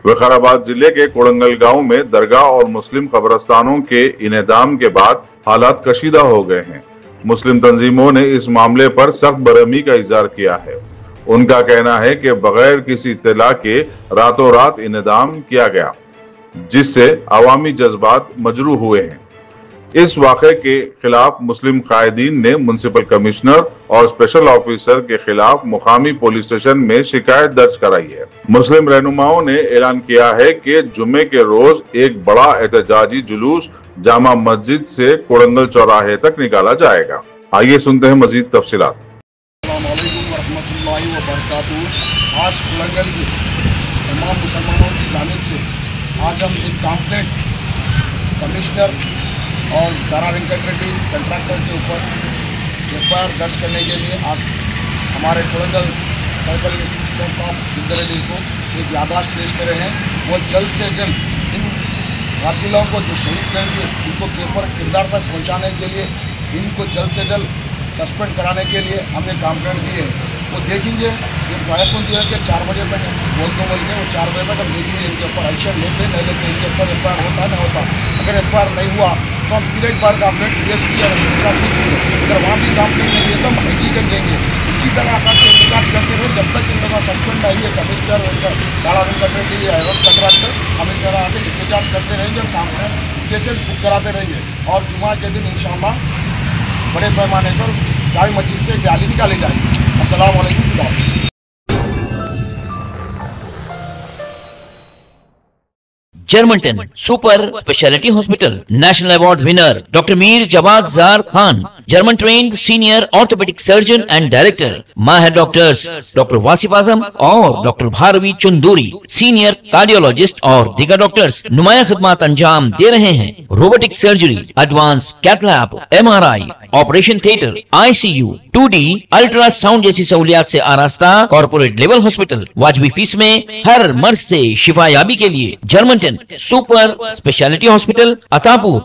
विकाराबाद जिले के कोड़ंगल गांव में दरगाह और मुस्लिम कब्रस्तानों के इनेदाम के बाद हालात कशीदा हो गए हैं। मुस्लिम तंजीमों ने इस मामले पर सख्त बरहमी का इजहार किया है। उनका कहना है कि बगैर किसी इत्तला के रातों रात इनेदाम किया गया, जिससे अवामी जज्बात मजरूह हुए हैं। इस वाक़े के खिलाफ मुस्लिम कायदीन ने म्युनिसिपल कमिश्नर और स्पेशल ऑफिसर के खिलाफ मुकामी पुलिस स्टेशन में शिकायत दर्ज कराई है। मुस्लिम रहनुमाओं ने ऐलान किया है कि जुम्मे के रोज एक बड़ा एहतजाजी जुलूस जामा मस्जिद से कोड़ंगल चौराहे तक निकाला जाएगा। आइए सुनते हैं मजीद तफसीलात। आज कोड़ंगल के तमाम मुसलमानों की जानिब से आज हम एक कंप्लेंट कमिश्नर और दारा वेंकट रेड्डी कंट्रैक्टर के ऊपर एफआईआर दर्ज करने के लिए आज हमारे कोड़ंगल सर्कल इंस्पेक्टर साहब सिद्दर अली को एक याददाश्त पेश करे हैं। वो जल्द से जल्द इन कातिलों को जो शहीद करेंगे इनको किरदार तक पहुंचाने के लिए इनको जल्द से जल्द सस्पेंड कराने के लिए हमने कंप्लेंट दी है। वो देखेंगे ये फायरपुन दिया कि 4 बजे तक बोल के वो 4 बजे तक हम देखेंगे इनके ऊपर एक्शन लेते नहीं लेते, इनके ऊपर एफआईआर होता नहीं होता। अगर एफआईआर नहीं हुआ तो हम फिर एक बार कंप्लेंट डीएसपी या एसपी साहब को देंगे। अगर वहाँ भी कंप्लेंट नहीं है तो हम आईजी के जाएंगे। इसी तरह आकर से एहतजाज करते रहे जब तक इन लोगों का सस्पेंड नहीं है। कमिश्नर दारा वेंकट रेड्डी या एवं कंट्रैक्टर हमेशा आके एहतजाज करते रहेंगे और कंप्लेंट केसेस बुक कराते रहेंगे। और जुमा के दिन इंशाअल्लाह बड़े पैमाने पर जामा मस्जिद से रैली निकाली जाएगी। अस्सलाम वालेकुम। Germanten super speciality hospital national award winner doctor Mir Jawad Zar Khan, German trained senior orthopaedic surgeon and director, माहिर डॉक्टर्स डॉक्टर वासिफ आजम और doctor Bharavi Chunduri, senior cardiologist और दीगर डॉक्टर्स नुमाया खिदमत अंजाम दे रहे हैं। Robotic surgery, advance cath lab, MRI, operation theatre, ICU, 2D ultrasound जैसी सहूलियात से आरास्ता कॉर्पोरेट लेवल हॉस्पिटल। वाजबी फीस में हर मर्ज से शिफायाबी के लिए Germanton super speciality hospital, Attapur,